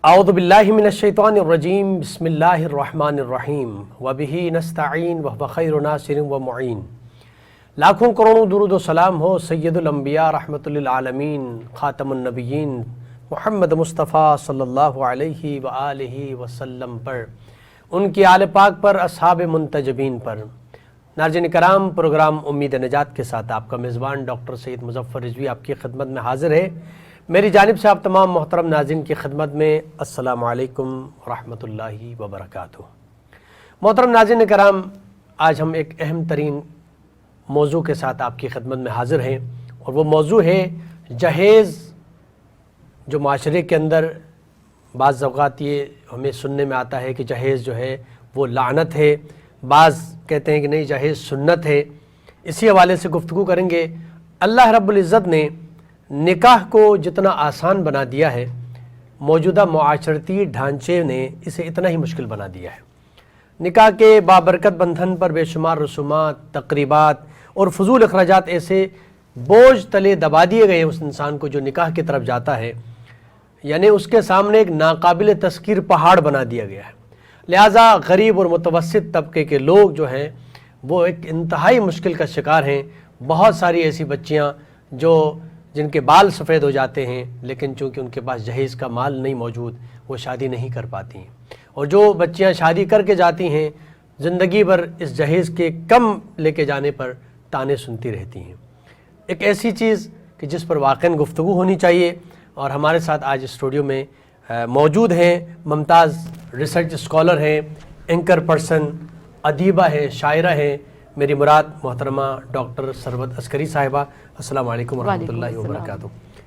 اعوذ باللہ من الشیطان الرجیم بسم اللہ الرحمن الرحیم وبہ نستعین وہو خیر ناصر و معین۔ لاکھوں کروڑوں درود و سلام ہو سید الانبیاء رحمت للعالمین خاتم النبیین محمد مصطفیٰ صلی اللہ علیہ وآلہ وسلم پر، ان کی آل پاک پر، اصحاب منتجبین پر۔ ناظرین کرام، پروگرام امید نجات کے ساتھ آپ کا میزبان ڈاکٹر سید مظفر رضوی آپ کی خدمت میں حاضر ہے۔ میری جانب سے آپ تمام محترم ناظرین کی خدمت میں السلام علیکم ورحمۃ اللہ وبرکاتہ۔ محترم ناظرین کرام، آج ہم ایک اہم ترین موضوع کے ساتھ آپ کی خدمت میں حاضر ہیں، اور وہ موضوع ہے جہیز۔ جو معاشرے کے اندر بعض اوقات یہ ہمیں سننے میں آتا ہے کہ جہیز جو ہے وہ لعنت ہے، بعض کہتے ہیں کہ نہیں جہیز سنت ہے۔ اسی حوالے سے گفتگو کریں گے۔ اللہ رب العزت نے نکاح کو جتنا آسان بنا دیا ہے، موجودہ معاشرتی ڈھانچے نے اسے اتنا ہی مشکل بنا دیا ہے۔ نکاح کے بابرکت بندھن پر بے شمار رسومات، تقریبات اور فضول اخراجات ایسے بوجھ تلے دبا دیے گئے اس انسان کو جو نکاح کی طرف جاتا ہے، یعنی اس کے سامنے ایک ناقابل تذکیر پہاڑ بنا دیا گیا ہے۔ لہٰذا غریب اور متوسط طبقے کے لوگ جو ہیں وہ ایک انتہائی مشکل کا شکار ہیں۔ بہت ساری ایسی بچیاں جن کے بال سفید ہو جاتے ہیں، لیکن چونکہ ان کے پاس جہیز کا مال نہیں موجود، وہ شادی نہیں کر پاتی ہیں، اور جو بچیاں شادی کر کے جاتی ہیں زندگی بھر اس جہیز کے کم لے کے جانے پر طعنے سنتی رہتی ہیں۔ ایک ایسی چیز کہ جس پر واقعاً گفتگو ہونی چاہیے، اور ہمارے ساتھ آج اسٹوڈیو میں موجود ہیں ممتاز ریسرچ اسکالر ہیں، اینکر پرسن، ادیبہ ہیں، شاعرہ ہیں، میری مراد محترمہ ڈاکٹر ثروت عسکری صاحبہ۔ السلام علیکم ورحمۃ اللہ وبرکاتہ۔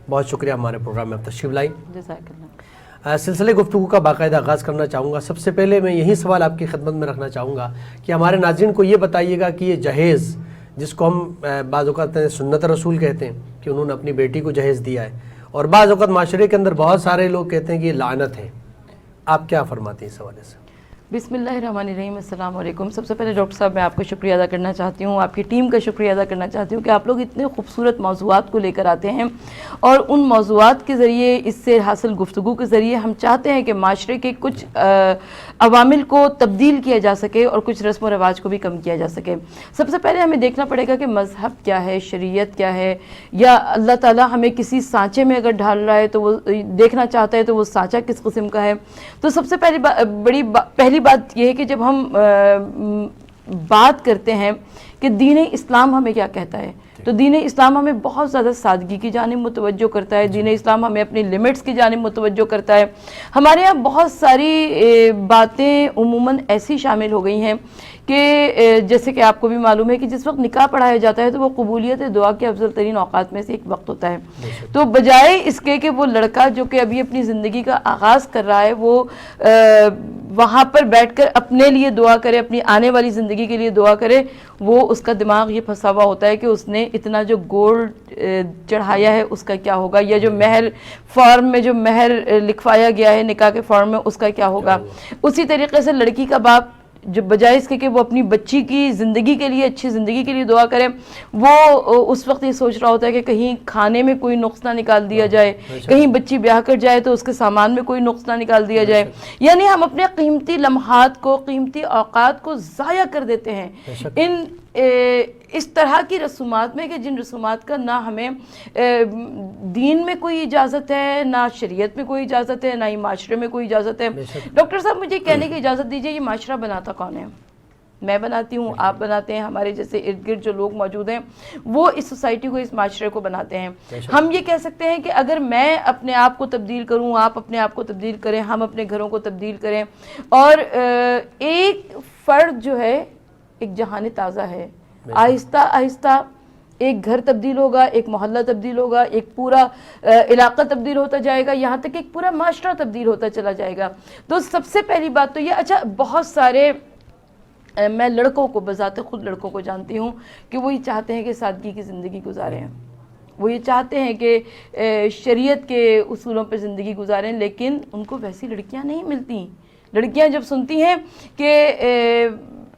بہت شکریہ ہمارے پروگرام میں آپ تشریف لائیں۔ جزاک اللہ۔ سلسلے گفتگو کا باقاعدہ آغاز کرنا چاہوں گا۔ سب سے پہلے میں یہی سوال آپ کی خدمت میں رکھنا چاہوں گا کہ ہمارے ناظرین کو یہ بتائیے گا کہ یہ جہیز، جس کو ہم بعض اوقات سنت رسول کہتے ہیں کہ انہوں نے اپنی بیٹی کو جہیز دیا ہے، اور بعض اوقات معاشرے کے اندر بہت سارے لوگ کہتے ہیں کہ یہ لعنت ہے، آپ کیا فرماتے ہیں اس حوالے سے؟ بسم اللہ الرحمن الرحیم۔ السلام علیکم۔ سب سے پہلے ڈاکٹر صاحب میں آپ کا شکریہ ادا کرنا چاہتی ہوں، آپ کی ٹیم کا شکریہ ادا کرنا چاہتی ہوں کہ آپ لوگ اتنے خوبصورت موضوعات کو لے کر آتے ہیں، اور ان موضوعات کے ذریعے، اس سے حاصل گفتگو کے ذریعے ہم چاہتے ہیں کہ معاشرے کے کچھ عوامل کو تبدیل کیا جا سکے اور کچھ رسم و رواج کو بھی کم کیا جا سکے۔ سب سے پہلے ہمیں دیکھنا پڑے گا کہ مذہب کیا ہے، شریعت کیا ہے، یا اللہ تعالیٰ ہمیں کسی سانچے میں اگر ڈھال رہا ہے تو وہ دیکھنا چاہتا ہے تو وہ سانچہ کس قسم کا ہے۔ تو سب سے پہلی بات یہ ہے کہ جب ہم بات کرتے ہیں کہ دین اسلام ہمیں کیا کہتا ہے، تو دین اسلام ہمیں بہت زیادہ سادگی کی جانب متوجہ کرتا ہے۔ دین اسلام ہمیں اپنی لیمٹس کی جانب متوجہ کرتا ہے۔ ہمارے یہاں بہت ساری باتیں عموماً ایسی شامل ہو گئی ہیں کہ جیسے کہ آپ کو بھی معلوم ہے کہ جس وقت نکاح پڑھایا جاتا ہے تو وہ قبولیت دعا کے افضل ترین اوقات میں سے ایک وقت ہوتا ہے۔ تو بجائے اس کے کہ وہ لڑکا جو کہ ابھی اپنی زندگی کا آغاز کر رہا ہے وہ وہاں پر بیٹھ کر اپنے لیے دعا کرے، اپنی آنے والی زندگی کے لیے دعا کرے، وہ اس کا دماغ یہ پھنسا ہوا ہوتا ہے کہ اس نے اتنا جو گولڈ چڑھایا ہے اس کا کیا ہوگا، یا جو مہر فارم میں جو مہر لکھوایا گیا ہے نکاح کے فارم میں اس کا کیا ہوگا۔ اسی طریقے سے لڑکی کا باپ جو بجائے اس کے کہ وہ اپنی بچی کی زندگی کے لیے، اچھی زندگی کے لیے دعا کرے، وہ اس وقت یہ سوچ رہا ہوتا ہے کہ کہیں کھانے میں کوئی نقص نہ نکال دیا جائے، کہیں بچی بیاہ کر جائے تو اس کے سامان میں کوئی نقص نہ نکال دیا جائے۔ یعنی ہم اپنے قیمتی لمحات کو، قیمتی اوقات کو ضائع کر دیتے ہیں اس طرح کی رسومات میں، کہ جن رسومات کا نہ ہمیں دین میں کوئی اجازت ہے، نہ شریعت میں کوئی اجازت ہے، نہ ہی معاشرے میں کوئی اجازت ہے۔ ڈاکٹر صاحب مجھے کہنے کی اجازت دیجیے، یہ معاشرہ بناتا کون ہے؟ میں بناتی ہوں، آپ بناتے ہیں، ہمارے جیسے ارد گرد جو لوگ موجود ہیں وہ اس سوسائٹی کو، اس معاشرے کو بناتے ہیں۔ ہم یہ کہہ سکتے ہیں کہ اگر میں اپنے آپ کو تبدیل کروں، آپ اپنے آپ کو تبدیل کریں، ہم اپنے گھروں کو تبدیل کریں، اور ایک فرد جو ہے ایک جہان تازہ ہے، آہستہ آہستہ ایک گھر تبدیل ہوگا، ایک محلہ تبدیل ہوگا، ایک پورا علاقہ تبدیل ہوتا جائے گا، یہاں تک ایک پورا معاشرہ تبدیل ہوتا چلا جائے گا۔ تو سب سے پہلی بات تو یہ، اچھا بہت سارے میں لڑکوں کو، بذات خود لڑکوں کو جانتی ہوں کہ وہ یہ چاہتے ہیں کہ سادگی کی زندگی گزاریں، وہ یہ چاہتے ہیں کہ شریعت کے اصولوں پہ زندگی گزاریں، لیکن ان کو ویسی لڑکیاں نہیں ملتی۔ لڑکیاں جب سنتی ہیں کہ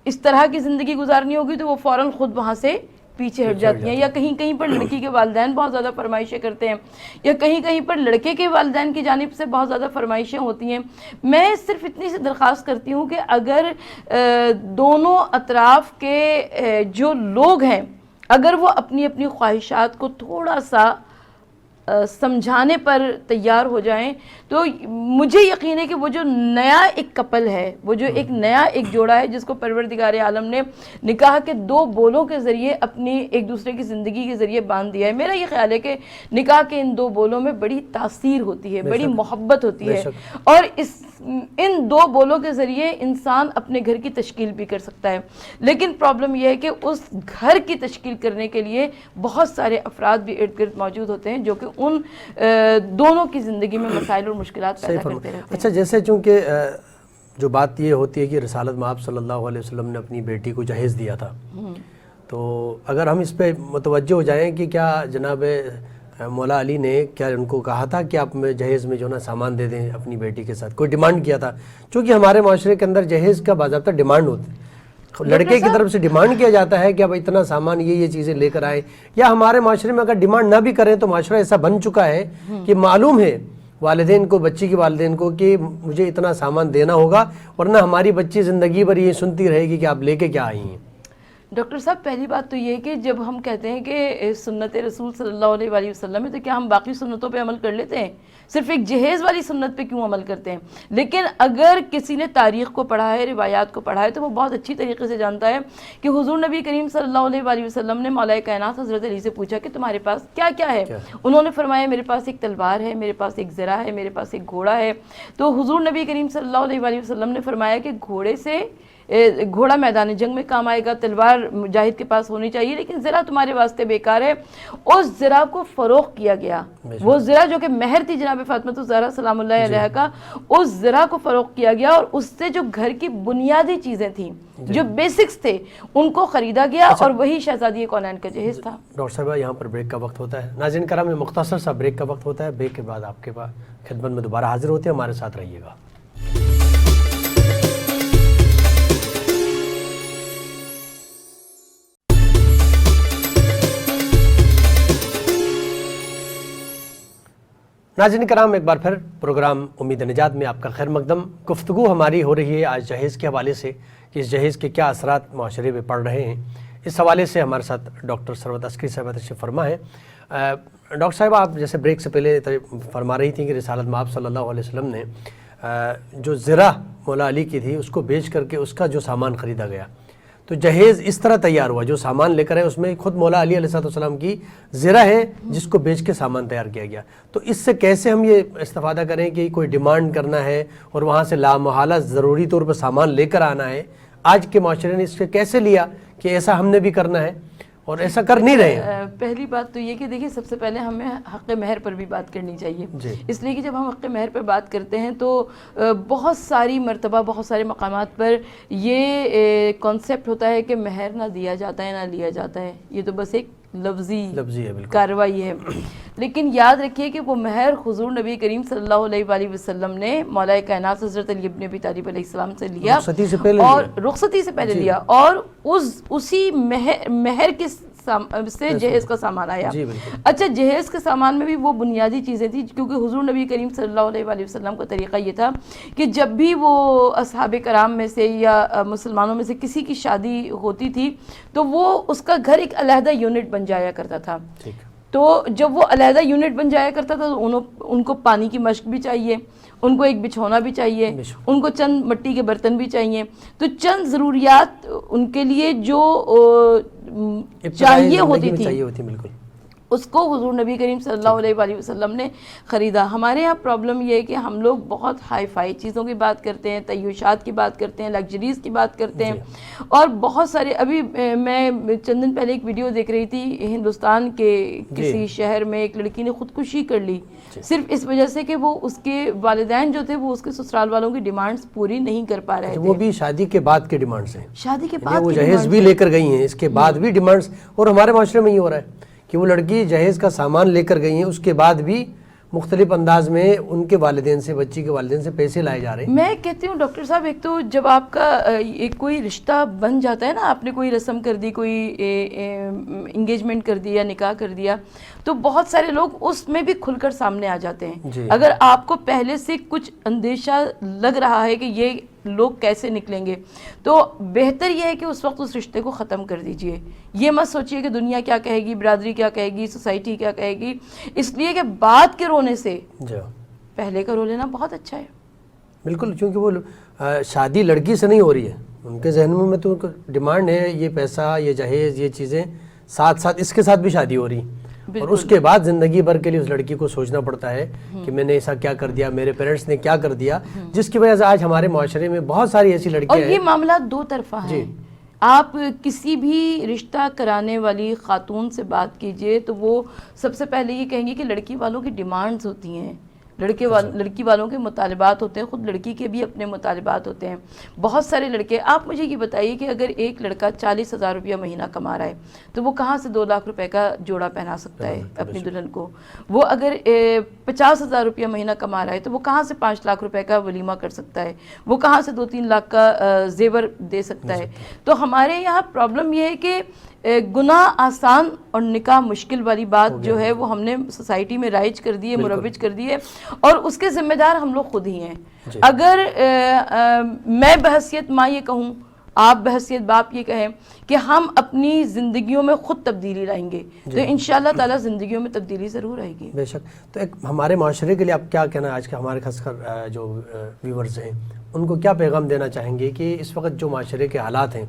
اس طرح کی زندگی گزارنی ہوگی تو وہ فوراً خود وہاں سے پیچھے ہٹ جاتی ہیں، یا کہیں کہیں پر لڑکی کے والدین بہت زیادہ فرمائشیں کرتے ہیں، یا کہیں کہیں پر لڑکے کے والدین کی جانب سے بہت زیادہ فرمائشیں ہوتی ہیں۔ میں صرف اتنی سی درخواست کرتی ہوں کہ اگر دونوں اطراف کے جو لوگ ہیں اگر وہ اپنی اپنی خواہشات کو تھوڑا سا سمجھانے پر تیار ہو جائیں تو مجھے یقین ہے کہ وہ جو نیا ایک کپل ہے، وہ جو ایک نیا ایک جوڑا ہے جس کو پروردگار عالم نے نکاح کے 2 بولوں کے ذریعے اپنی ایک دوسرے کی زندگی کے ذریعے باندھ دیا ہے، میرا یہ خیال ہے کہ نکاح کے ان 2 بولوں میں بڑی تاثیر ہوتی ہے، بڑی محبت ہوتی ہے، اور ان 2 بولوں کے ذریعے انسان اپنے گھر کی تشکیل بھی کر سکتا ہے۔ لیکن پرابلم یہ ہے کہ اس گھر کی تشکیل کرنے کے لیے بہت سارے افراد بھی ارد گرد موجود ہوتے ہیں جو کہ ان دونوں کی زندگی میں مسائل اور مشکلات پیدا کرتے رہتے ہیں۔ اچھا، جیسے چونکہ جو بات یہ ہوتی ہے کہ رسالت مآب صلی اللہ علیہ وسلم نے اپنی بیٹی کو جہیز دیا تھا، تو اگر ہم اس پہ متوجہ ہو جائیں کہ کیا جناب مولا علی نے کیا ان کو کہا تھا کہ آپ جہیز میں جو نا سامان دے دیں اپنی بیٹی کے ساتھ، کوئی ڈیمانڈ کیا تھا؟ چونکہ ہمارے معاشرے کے اندر جہیز کا باضابطہ ڈیمانڈ ہوتی ہے، لڑکے کی طرف سے ڈیمانڈ کیا جاتا ہے کہ اب اتنا سامان یہ چیزیں لے کر آئیں، یا ہمارے معاشرے میں اگر ڈیمانڈ نہ بھی کریں تو معاشرہ ایسا بن چکا ہے کہ معلوم ہے والدین کو، بچی کے والدین کو، کہ مجھے اتنا سامان دینا ہوگا ورنہ ہماری بچی زندگی بھر یہ سنتی رہے گی کہ آپ لے کے کیا آئی ہیں۔ ڈاکٹر صاحب، پہلی بات تو یہ ہے کہ جب ہم کہتے ہیں کہ سنت رسول صلی اللہ علیہ وآلہ وسلم ہے تو کیا ہم باقی سنتوں پہ عمل کر لیتے ہیں؟ صرف ایک جہیز والی سنت پہ کیوں عمل کرتے ہیں؟ لیکن اگر کسی نے تاریخ کو پڑھا ہے، روایات کو پڑھا ہے، تو وہ بہت اچھی طریقے سے جانتا ہے کہ حضور نبی کریم صلی اللہ علیہ وآلہ وسلم نے مولا کائنات حضرت علی سے پوچھا کہ تمہارے پاس کیا کیا ہے؟ انہوں نے فرمایا میرے پاس ایک تلوار ہے، میرے پاس ایک زرہ ہے، میرے پاس ایک گھوڑا ہے۔ تو حضور نبی کریم صلی اللہ علیہ وآلہ وسلم نے فرمایا کہ گھوڑا میدان جنگ میں کام آئے گا، تلوار مجاہد کے پاس ہونی چاہیے، لیکن زرہ تمہارے واسطے بیکار ہے۔ اس زرہ کو فروخت کیا گیا، وہ زرہ جو کہ مہر تھی جناب فاطمہ الزہرا سلام اللہ علیہا کا، اس زرہ کو فروخت کیا گیا، اور اس سے جو گھر کی بنیادی چیزیں تھیں، جو بیسکس تھے، ان کو خریدا گیا، اور وہی شہزادی کونین کا جہیز تھا۔ ڈاکٹر صاحبہ، یہاں پر بریک کا وقت ہوتا ہے، ناظرین کرام، مختصر سا بریک کا وقت ہوتا ہے، بریک کے بعد آپ کے پاس خدمت میں دوبارہ حاضر ہوتے ہیں، ہمارے ساتھ رہیے گا۔ ناظرین کرام، ایک بار پھر پروگرام امید نجات میں آپ کا خیر مقدم۔ گفتگو ہماری ہو رہی ہے آج جہیز کے حوالے سے کہ اس جہیز کے کیا اثرات معاشرے میں پڑ رہے ہیں۔ اس حوالے سے ہمارے ساتھ ڈاکٹر ثروت عسکری صاحبہ تشریف فرما ہے۔ ڈاکٹر صاحبہ، آپ جیسے بریک سے پہلے فرما رہی تھیں کہ رسالت مآب صلی اللہ علیہ وسلم نے جو زرہ مولا علی کی تھی اس کو بیچ کر کے اس کا جو سامان خریدا گیا، تو جہیز اس طرح تیار ہوا، جو سامان لے کر ہے اس میں خود مولا علی علیہ السلام کی زرہ ہے جس کو بیچ کے سامان تیار کیا گیا۔ تو اس سے کیسے ہم یہ استفادہ کریں کہ کوئی ڈیمانڈ کرنا ہے اور وہاں سے لامحالہ ضروری طور پر سامان لے کر آنا ہے؟ آج کے معاشرے نے اس سے کیسے لیا کہ ایسا ہم نے بھی کرنا ہے اور ایسا کر نہیں رہے ہیں؟ پہلی بات تو یہ کہ دیکھیں، سب سے پہلے ہمیں حق مہر پر بھی بات کرنی چاہیے، اس لیے کہ جب ہم حق مہر پر بات کرتے ہیں تو بہت ساری مرتبہ بہت سارے مقامات پر یہ کانسیپٹ ہوتا ہے کہ مہر نہ دیا جاتا ہے نہ لیا جاتا ہے، یہ تو بس ایک لفظی کارروائی ہے۔ لیکن یاد رکھیے کہ وہ مہر حضور نبی کریم صلی اللہ علیہ وآلہ وسلم نے مولا کائنات حضرت علی ابن ابی طالب علیہ السلام سے لیا، اور رخصتی سے پہلے لیا، اور اسی مہر کے سے جہیز کا سامان آیا۔ اچھا، جہیز کے سامان میں بھی وہ بنیادی چیزیں تھیں، کیونکہ حضور نبی کریم صلی اللہ علیہ وآلہ وسلم کا طریقہ یہ تھا کہ جب بھی وہ اصحاب کرام میں سے یا مسلمانوں میں سے کسی کی شادی ہوتی تھی تو وہ اس کا گھر ایک علیحدہ یونٹ بن جایا کرتا تھا۔ تو جب وہ علیحدہ یونٹ بن جایا کرتا تھا تو ان کو پانی کی مشق بھی چاہیے، ان کو ایک بچھونا بھی چاہیے، ان کو چند مٹی کے برتن بھی چاہیے، تو چند ضروریات ان کے لیے جو چاہیے ہوتی تھی اس کو حضور نبی کریم صلی اللہ علیہ وآلہ وسلم نے خریدا۔ ہمارے ہاں پرابلم یہ ہے کہ ہم لوگ بہت ہائی فائی چیزوں کی بات کرتے ہیں، تعیشات کی بات کرتے ہیں، لگژریز کی بات کرتے ہیں، اور بہت سارے ابھی میں چند دن پہلے ایک ویڈیو دیکھ رہی تھی، ہندوستان کے کسی شہر میں ایک لڑکی نے خودکشی کر لی صرف اس وجہ سے کہ وہ اس کے والدین جو تھے وہ اس کے سسرال والوں کی ڈیمانڈز پوری نہیں کر پا رہے تھے۔ وہ بھی شادی کے بعد کے ڈیمانڈز ہیں، شادی کے بعد وہ جہیز بھی لے کر گئی ہیں، اس کے بعد بھی ڈیمانڈز، اور ہمارے معاشرے میں یہ ہو رہا ہے کہ وہ لڑکی جہیز کا سامان لے کر گئی ہیں، اس کے بعد بھی مختلف انداز میں ان کے والدین سے، بچی کے والدین سے پیسے لائے جا رہے ہیں۔ میں کہتی ہوں ڈاکٹر صاحب، ایک تو جب آپ کا کوئی رشتہ بن جاتا ہے نا، آپ نے کوئی رسم کر دی، کوئی انگیجمنٹ کر دیا، نکاح کر دیا، تو بہت سارے لوگ اس میں بھی کھل کر سامنے آ جاتے ہیں۔ اگر آپ کو پہلے سے کچھ اندیشہ لگ رہا ہے کہ یہ لوگ کیسے نکلیں گے، تو بہتر یہ ہے کہ اس وقت اس رشتے کو ختم کر دیجئے۔ یہ مت سوچئے کہ دنیا کیا کہے گی، برادری کیا کہے گی، سوسائٹی کیا کہے گی، اس لیے کہ بعد کے رونے سے پہلے کا رو لینا بہت اچھا ہے۔ بالکل، چونکہ وہ شادی لڑکی سے نہیں ہو رہی ہے، ان کے ذہنوں میں تو ڈیمانڈ ہے یہ پیسہ، یہ جہیز، یہ چیزیں، ساتھ ساتھ اس کے ساتھ بھی شادی ہو رہی، اور اس کے بعد زندگی بھر کے لیے اس لڑکی کو سوچنا پڑتا ہے کہ میں نے ایسا کیا کر دیا، میرے پیرنٹس نے کیا کر دیا، جس کی وجہ سے آج ہمارے معاشرے میں بہت ساری ایسی لڑکیاں ہیں۔ اور یہ معاملات دو طرفہ ہیں۔ آپ کسی بھی رشتہ کرانے والی خاتون سے بات کیجئے تو وہ سب سے پہلے یہ کہیں گے کہ لڑکی والوں کی ڈیمانڈز ہوتی ہیں، لڑکی والوں کے مطالبات ہوتے ہیں، خود لڑکی کے بھی اپنے مطالبات ہوتے ہیں۔ بہت سارے لڑکے، آپ مجھے یہ بتائیے کہ اگر ایک لڑکا 40,000 روپیہ مہینہ کما رہا ہے تو وہ کہاں سے 2 لاکھ روپے کا جوڑا پہنا سکتا ہے اپنی دلہن کو؟ وہ اگر 50,000 روپیہ مہینہ کما رہا ہے تو وہ کہاں سے 5 لاکھ روپے کا ولیمہ کر سکتا ہے؟ وہ کہاں سے 2-3 لاکھ کا زیور دے سکتا ہے؟ تو ہمارے یہاں پرابلم یہ ہے کہ گناہ آسان اور نکاح مشکل والی بات جو ہے وہ ہم نے سوسائٹی میں رائج کر دی ہے، مروج کر دی ہے، اور اس کے ذمہ دار ہم لوگ خود ہی ہیں۔ اگر میں بحیثیت ماں یہ کہوں، آپ بحیثیت باپ یہ کہیں کہ ہم اپنی زندگیوں میں خود تبدیلی لائیں گے تو انشاءاللہ تعالی زندگیوں میں تبدیلی ضرور آئے گی۔ بے شک۔ تو ایک ہمارے معاشرے کے لیے آپ کیا کہنا ہے، آج کے ہمارے خاص کر جو ویورز ہیں ان کو کیا پیغام دینا چاہیں گے کہ اس وقت جو معاشرے کے حالات ہیں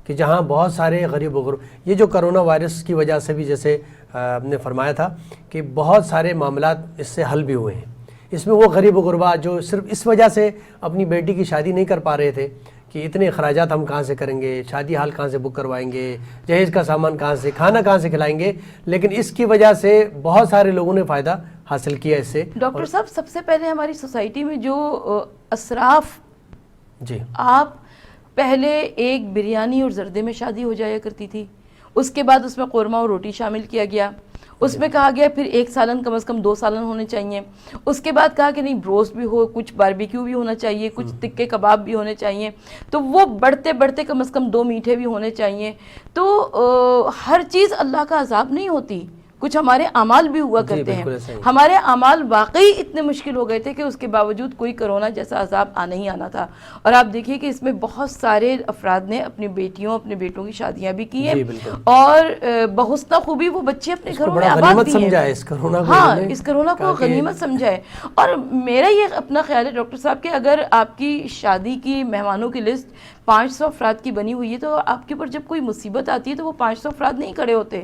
کہ جہاں بہت سارے غریب و غربا، یہ جو کرونا وائرس کی وجہ سے بھی جیسے ہم نے فرمایا تھا کہ بہت سارے معاملات اس سے حل بھی ہوئے ہیں، اس میں وہ غریب و غربا جو صرف اس وجہ سے اپنی بیٹی کی شادی نہیں کر پا رہے تھے کہ اتنے اخراجات ہم کہاں سے کریں گے، شادی ہال کہاں سے بک کروائیں گے، جہیز کا سامان کہاں سے، کھانا کہاں سے کھلائیں گے، لیکن اس کی وجہ سے بہت سارے لوگوں نے فائدہ حاصل کیا اس سے۔ ڈاکٹر صاحب، سب سے پہلے ہماری سوسائٹی میں جو اسراف، آپ پہلے ایک بریانی اور زردے میں شادی ہو جایا کرتی تھی، اس کے بعد اس میں قورمہ اور روٹی شامل کیا گیا، اس میں کہا گیا پھر 1 سالن کم از کم 2 سالن ہونے چاہیے، اس کے بعد کہا کہ نہیں بروسٹ بھی ہو، کچھ باربیکیو بھی ہونا چاہیے، کچھ تکے کباب بھی ہونے چاہیے، تو وہ بڑھتے بڑھتے کم از کم 2 میٹھے بھی ہونے چاہیے۔ تو ہر چیز اللہ کا عذاب نہیں ہوتی، کچھ ہمارے اعمال بھی ہوا کرتے ہیں۔ ہمارے اعمال واقعی اتنے مشکل ہو گئے تھے کہ اس کے باوجود کوئی کرونا جیسا عذاب آنا ہی آنا تھا، اور آپ دیکھیے کہ اس میں بہت سارے افراد نے اپنی بیٹیوں اپنے بیٹوں کی شادیاں بھی کی ہیں، اور بحسنہ خوبی وہ بچے اپنے گھروں میں آباد بھی ہیں۔ ہاں، اس کرونا کو غنیمت سمجھا ہے۔ اور میرا یہ اپنا خیال ہے ڈاکٹر صاحب کہ اگر آپ کی شادی کی مہمانوں کی لسٹ 500 افراد کی بنی ہوئی ہے تو آپ کے اوپر جب کوئی مصیبت آتی ہے تو وہ 500 افراد نہیں کھڑے ہوتے،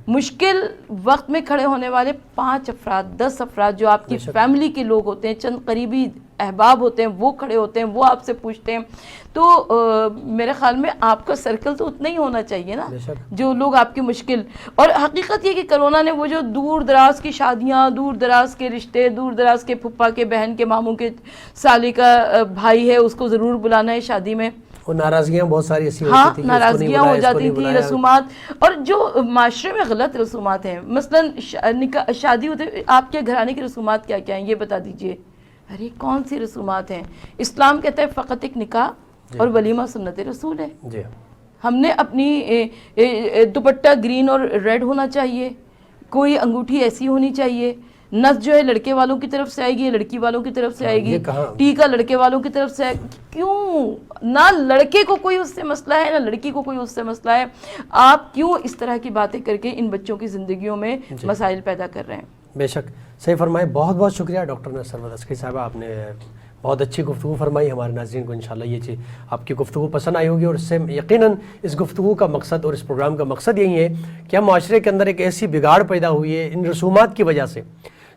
مشکل وقت میں کھڑے ہونے والے 5 افراد 10 افراد جو آپ کی فیملی کے لوگ ہوتے ہیں، چند قریبی احباب ہوتے ہیں، وہ کھڑے ہوتے ہیں، وہ آپ سے پوچھتے ہیں۔ تو میرے خیال میں آپ کا سرکل تو اتنا ہی ہونا چاہیے نا، جو لوگ آپ کی مشکل۔ اور حقیقت یہ کہ کرونا نے وہ جو دور دراز کی شادیاں، دور دراز کے رشتے، دور دراز کے پھپھا کے بہن کے ماموں کے سالے کا بھائی ہے اس کو ضرور بلانا ہے شادی میں، اور ناراضگیاں بہت ساری ایسی ہوتی تھیں، ہاں ناراضگیاں ہو جاتی تھیں، رسومات، اور جو معاشرے میں غلط رسومات ہیں، مثلا شادی ہوتے، آپ کے گھرانے کی رسومات کیا کیا ہیں یہ بتا دیجئے۔ ارے کون سی رسومات ہیں؟ اسلام کہتا ہے فقط ایک نکاح اور ولیمہ سنت رسول ہے۔ ہم نے اپنی دوپٹہ گرین اور ریڈ ہونا چاہیے، کوئی انگوٹھی ایسی ہونی چاہیے، نس جو ہے لڑکے والوں کی طرف سے آئے گی، لڑکی والوں کی طرف سے آئے گی، ٹیکا لڑکے والوں کی طرف سے آئے گی۔ کیوں؟ نہ لڑکے کو کوئی اس سے مسئلہ ہے نہ لڑکی کو کوئی اس سے مسئلہ ہے، آپ کیوں اس طرح کی باتیں کر کے ان بچوں کی زندگیوں میں مسائل پیدا کر رہے ہیں؟ بے شک صحیح فرمائے۔ بہت بہت شکریہ ڈاکٹر نصرت عسکری صاحبہ، آپ نے بہت اچھی گفتگو فرمائی۔ ہمارے ناظرین کو انشاءاللہ یہ چیز آپ کی گفتگو پسند آئی ہوگی، اور اس سے یقیناً اس گفتگو کا مقصد اور اس پروگرام کا مقصد یہی ہے کہ ہم معاشرے کے اندر ایک ایسی بگاڑ پیدا ہوئی ہے ان رسومات کی وجہ سے،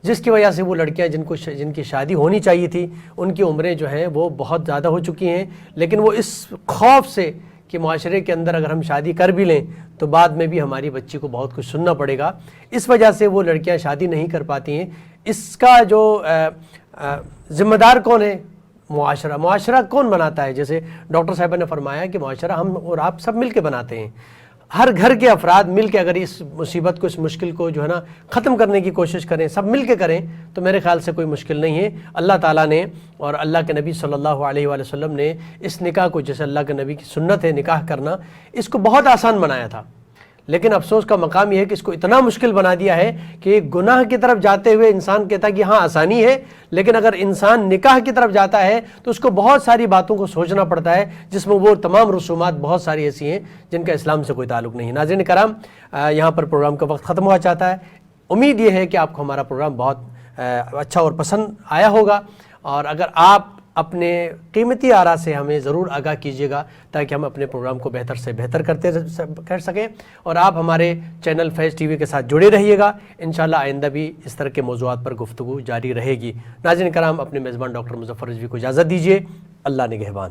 جس کی وجہ سے وہ لڑکیاں جن کی شادی ہونی چاہیے تھی ان کی عمریں جو ہیں وہ بہت زیادہ ہو چکی ہیں، لیکن وہ اس خوف سے کہ معاشرے کے اندر اگر ہم شادی کر بھی لیں تو بعد میں بھی ہماری بچی کو بہت کچھ سننا پڑے گا، اس وجہ سے وہ لڑکیاں شادی نہیں کر پاتی ہیں۔ اس کا جو ذمہ دار کون ہے؟ معاشرہ کون بناتا ہے؟ جیسے ڈاکٹر صاحبہ نے فرمایا کہ معاشرہ ہم اور آپ سب مل کے بناتے ہیں۔ ہر گھر کے افراد مل کے اگر اس مصیبت کو، اس مشکل کو جو ہے نا ختم کرنے کی کوشش کریں، سب مل کے کریں، تو میرے خیال سے کوئی مشکل نہیں ہے۔ اللہ تعالیٰ نے اور اللہ کے نبی صلی اللہ علیہ وآلہ وسلم نے اس نکاح کو، جیسے اللہ کے نبی کی سنت ہے نکاح کرنا، اس کو بہت آسان بنایا تھا، لیکن افسوس کا مقام یہ ہے کہ اس کو اتنا مشکل بنا دیا ہے کہ گناہ کی طرف جاتے ہوئے انسان کہتا ہے کہ ہاں آسانی ہے، لیکن اگر انسان نکاح کی طرف جاتا ہے تو اس کو بہت ساری باتوں کو سوچنا پڑتا ہے، جس میں وہ تمام رسومات بہت ساری ایسی ہیں جن کا اسلام سے کوئی تعلق نہیں ہے۔ ناظرین کرام، یہاں پر پروگرام کا وقت ختم ہوا چاہتا ہے۔ امید یہ ہے کہ آپ کو ہمارا پروگرام بہت اچھا اور پسند آیا ہوگا، اور اگر آپ اپنے قیمتی آراء سے ہمیں ضرور آگاہ کیجیے گا تاکہ ہم اپنے پروگرام کو بہتر سے بہتر کر سکیں، اور آپ ہمارے چینل فیض ٹی وی کے ساتھ جڑے رہیے گا۔ انشاءاللہ آئندہ بھی اس طرح کے موضوعات پر گفتگو جاری رہے گی۔ ناظرین کرام، اپنے میزبان ڈاکٹر مظفر رضوی کو اجازت دیجیے۔ اللہ نگہبان۔